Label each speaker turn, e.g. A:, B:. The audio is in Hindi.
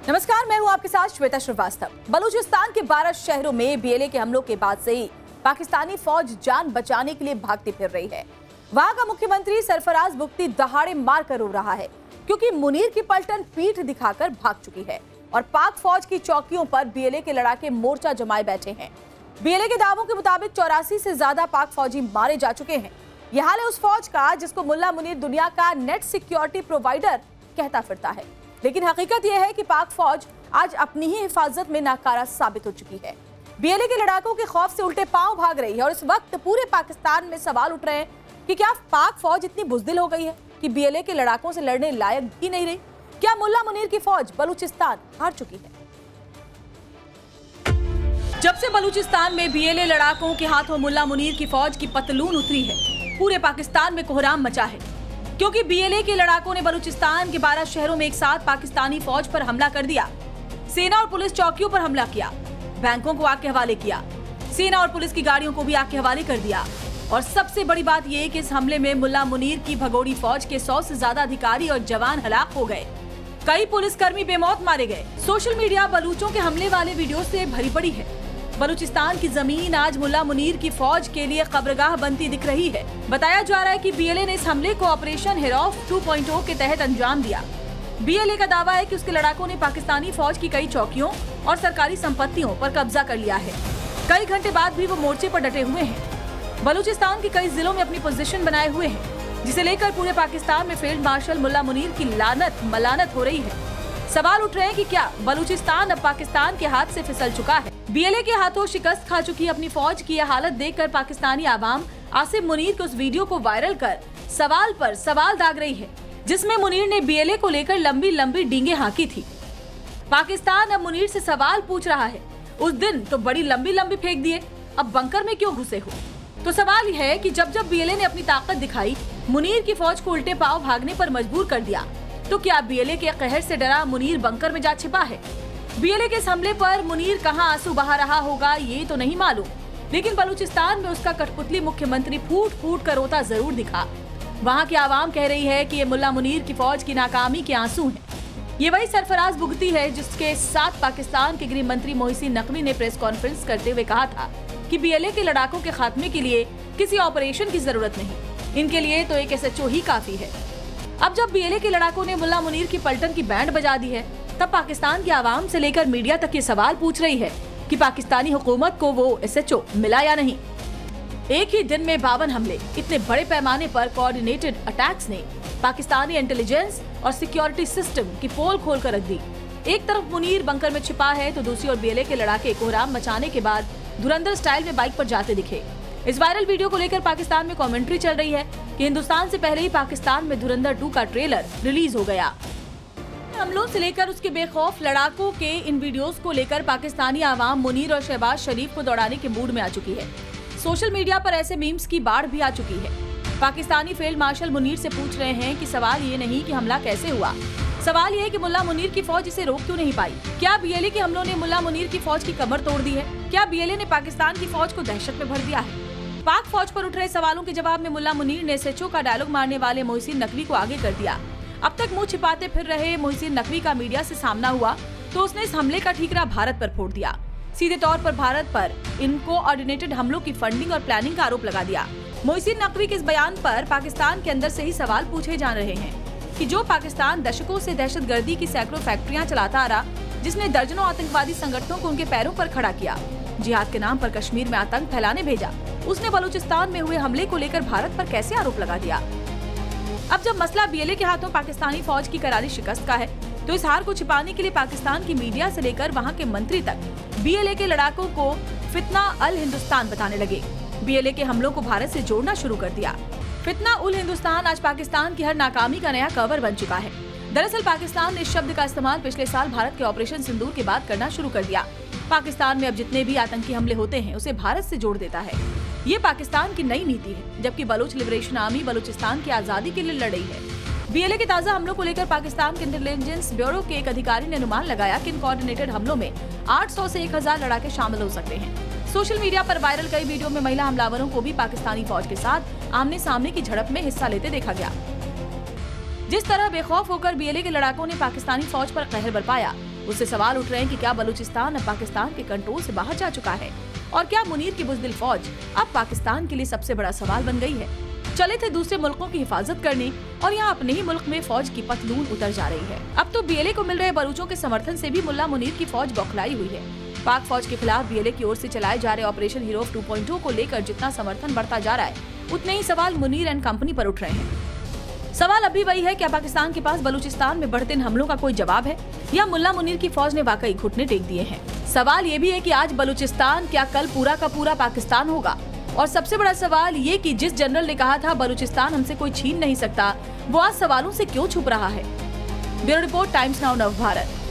A: नमस्कार, मैं हूं आपके साथ श्वेता श्रीवास्तव। बलूचिस्तान के 12 शहरों में बीएलए के हमलों के बाद से ही पाकिस्तानी फौज जान बचाने के लिए भागती फिर रही है। वहां का मुख्यमंत्री सरफराज बुगटी दहाड़े मार कर रो रहा है क्योंकि मुनीर की पलटन पीठ दिखाकर भाग चुकी है और पाक फौज की चौकियों पर बीएलए के लड़ाके मोर्चा जमाए बैठे हैं। बीएलए के दावों के मुताबिक 84 से ज्यादा पाक फौजी मारे जा चुके हैं। यह हाल है उस फौज का जिसको मुल्ला मुनीर दुनिया का नेट सिक्योरिटी प्रोवाइडर कहता फिरता है, लेकिन हकीकत यह है कि पाक फौज आज अपनी ही हिफाजत में नाकारा साबित हो चुकी है। बीएलए के लड़ाकों के खौफ से उल्टे पांव भाग रही है और इस वक्त पूरे पाकिस्तान में सवाल उठ रहे हैं कि क्या पाक फौज इतनी बुज़दिल हो गई है कि बीएलए के लड़ाकों से लड़ने लायक भी नहीं रही? क्या मुल्ला मुनीर की फौज बलूचिस्तान हार चुकी है? जब से बलूचिस्तान में बीएलए लड़ाकों के हाथों मुल्ला मुनीर की फौज की पतलून उतरी है, पूरे पाकिस्तान में कोहराम मचा है, क्योंकि बीएलए के लड़ाकों ने बलूचिस्तान के 12 शहरों में एक साथ पाकिस्तानी फौज पर हमला कर दिया। सेना और पुलिस चौकियों पर हमला किया, बैंकों को आग के हवाले किया, सेना और पुलिस की गाड़ियों को भी आग के हवाले कर दिया। और सबसे बड़ी बात यह कि इस हमले में मुल्ला मुनीर की भगोड़ी फौज के 100 से ज्यादा अधिकारी और जवान हलाक हो गए। कई पुलिसकर्मी बेमौत मारे गए। सोशल मीडिया बलूचों के हमले वाले वीडियो से भरी पड़ी है। बलूचिस्तान की जमीन आज मुल्ला मुनीर की फौज के लिए कब्रगाह बनती दिख रही है। बताया जा रहा है कि बीएलए ने इस हमले को ऑपरेशन हिरौफ 2.0 के तहत अंजाम दिया। बीएलए का दावा है कि उसके लड़ाकों ने पाकिस्तानी फौज की कई चौकियों और सरकारी संपत्तियों पर कब्जा कर लिया है। कई घंटे बाद भी वो मोर्चे पर डटे हुए हैं। बलूचिस्तान के कई जिलों में अपनी पोजीशन बनाए हुए हैं, जिसे लेकर पूरे पाकिस्तान में फील्ड मार्शल मुल्ला मुनीर की लानत मलानत हो रही है। सवाल उठ रहे हैं कि क्या बलूचिस्तान अब पाकिस्तान के हाथ से फिसल चुका है? बीएलए के हाथों शिकस्त खा चुकी अपनी फौज की यह हालत देखकर पाकिस्तानी आवाम आसिफ मुनीर के उस वीडियो को वायरल कर सवाल पर सवाल दाग रही है, जिसमें मुनीर ने बीएलए को लेकर लंबी लंबी डींगे हाँकी थी। पाकिस्तान अब मुनीर से सवाल पूछ रहा है, उस दिन तो बड़ी लंबी लंबी फेंक दिए, अब बंकर में क्यों घुसे हो? तो सवाल यह है कि जब जब बीएलए ने अपनी ताकत दिखाई, मुनीर की फौज को उल्टे पांव भागने पर मजबूर कर दिया, तो क्या बीएलए के कहर से डरा मुनीर बंकर में जा छिपा है? बीएलए के इस हमले पर मुनीर कहां आंसू बहा रहा होगा ये तो नहीं मालूम, लेकिन बलूचिस्तान में उसका कठपुतली मुख्यमंत्री फूट फूट कर रोता जरूर दिखा। वहां की आवाम कह रही है कि ये मुल्ला मुनीर की फौज की नाकामी के आंसू हैं। ये वही सरफराज बुगटी है जिसके साथ पाकिस्तान के गृह मंत्री मोहसिन नकवी ने प्रेस कॉन्फ्रेंस करते हुए कहा था कि बीएलए के लड़ाकों के खात्मे के लिए किसी ऑपरेशन की जरूरत नहीं, इनके लिए तो एक एसएचओ ही काफी है। अब जब बीएलए के लड़ाकों ने मुल्ला मुनीर की पलटन की बैंड बजा दी है, तब पाकिस्तान की आवाम से लेकर मीडिया तक ये सवाल पूछ रही है कि पाकिस्तानी हुकूमत को वो एसएचओ मिला या नहीं। एक ही दिन में 52 हमले, इतने बड़े पैमाने पर कोऑर्डिनेटेड अटैक्स ने पाकिस्तानी इंटेलिजेंस और सिक्योरिटी सिस्टम की पोल खोल कर रख दी। एक तरफ मुनीर बंकर में छिपा है तो दूसरी ओर बीएलए के लड़ाके कोहराम मचाने के बाद धुरंधर स्टाइल में बाइक पर जाते दिखे। इस वायरल वीडियो को लेकर पाकिस्तान में कमेंट्री चल रही है कि हिंदुस्तान से पहले ही पाकिस्तान में धुरंधर 2 का ट्रेलर रिलीज हो गया। हमलों से लेकर उसके बेखौफ लड़ाकों के इन वीडियोस को लेकर पाकिस्तानी आवाम मुनीर और शहबाज शरीफ को दौड़ाने के मूड में आ चुकी है। सोशल मीडिया पर ऐसे मीम्स की बाढ़ भी आ चुकी है। पाकिस्तानी फील्ड मार्शल मुनीर से पूछ रहे हैं कि सवाल ये नहीं कि हमला कैसे हुआ, सवाल ये है कि मुल्ला मुनीर की फौज इसे रोक क्यों नहीं पाई? क्या बीएलए के हमलों ने मुल्ला मुनीर की फौज की कमर तोड़ दी है? क्या बीएलए ने पाकिस्तान की फौज को दहशत में भर दिया है? पाक फौज पर उठ रहे सवालों के जवाब में मुल्ला मुनीर ने एसएचओ का डायलॉग मारने वाले मोहसिन नकवी को आगे कर दिया। अब तक मुंह छिपाते फिर रहे मोहसिन नकवी का मीडिया से सामना हुआ तो उसने इस हमले का ठीकरा भारत पर फोड़ दिया। सीधे तौर पर भारत पर इन कोऑर्डिनेटेड हमलों की फंडिंग और प्लानिंग का आरोप लगा दिया। मोहसिन नकवी के इस बयान पर पाकिस्तान के अंदर से ही सवाल पूछे जा रहे हैं कि जो पाकिस्तान दशकों से दहशतगर्दी की सैकड़ों फैक्ट्रियां चलाता आ रहा, जिसने दर्जनों आतंकवादी संगठनों को उनके पैरों पर खड़ा किया, जिहाद के नाम पर कश्मीर में आतंक फैलाने भेजा, उसने बलूचिस्तान में हुए हमले को लेकर भारत पर कैसे आरोप लगा दिया? अब जब मसला बीएलए के हाथों पाकिस्तानी फौज की करारी शिकस्त का है, तो इस हार को छिपाने के लिए पाकिस्तान की मीडिया से लेकर वहां के मंत्री तक बीएलए के लड़ाकों को फितना अल हिंदुस्तान बताने लगे। बीएलए के हमलों को भारत से जोड़ना शुरू कर दिया। फितना उल हिंदुस्तान आज पाकिस्तान की हर नाकामी का नया कवर बन चुका है। दरअसल पाकिस्तान ने इस शब्द का इस्तेमाल पिछले साल भारत के ऑपरेशन सिंदूर के बाद करना शुरू कर दिया। पाकिस्तान में अब जितने भी आतंकी हमले होते हैं उसे भारत से जोड़ देता है। ये पाकिस्तान की नई नीति है, जबकि बलूच लिबरेशन आर्मी बलूचिस्तान की आजादी के लिए लड़ रही है। बीएलए के ताजा हमलों को लेकर पाकिस्तान के इंटेलिजेंस ब्यूरो के एक अधिकारी ने अनुमान लगाया कि इन कोऑर्डिनेटेड हमलों में 800 से 1000 लड़ाके शामिल हो सकते हैं। सोशल मीडिया पर वायरल कई वीडियो में महिला हमलावरों को भी पाकिस्तानी फौज के साथ आमने सामने की झड़प में हिस्सा लेते देखा गया। जिस तरह बेखौफ होकर बीएलए के लड़ाकों ने पाकिस्तानी फौज पर कहर बरपाया, उससे सवाल उठ रहे हैं कि क्या बलूचिस्तान अब पाकिस्तान के कंट्रोल से बाहर जा चुका है और क्या मुनीर की बुज़दिल फौज अब पाकिस्तान के लिए सबसे बड़ा सवाल बन गई है। चले थे दूसरे मुल्कों की हिफाजत करने और यहाँ अपने ही मुल्क में फौज की पतलून उतर जा रही है। अब तो बीएलए को मिल रहे बलूचों के समर्थन से भी मुल्ला मुनीर की फौज बौखलाई हुई है। पाक फौज के खिलाफ बीएलए की ओर से चलाए जा रहे ऑपरेशन हीरो 2.0 को लेकर जितना समर्थन बढ़ता जा रहा है, उतने ही सवाल मुनीर एंड कंपनी पर उठ रहे हैं। सवाल अभी वही है, क्या पाकिस्तान के पास बलूचिस्तान में बढ़ते इन हमलों का कोई जवाब है या मुल्ला मुनीर की फौज ने वाकई घुटने टेक दिए हैं। सवाल ये भी है कि आज बलूचिस्तान क्या कल पूरा का पूरा पाकिस्तान होगा। और सबसे बड़ा सवाल ये कि जिस जनरल ने कहा था बलूचिस्तान हमसे कोई छीन नहीं सकता, वो आज सवालों से क्यों छुप रहा है। ब्यूरो रिपोर्ट, टाइम्स नाउ नव भारत।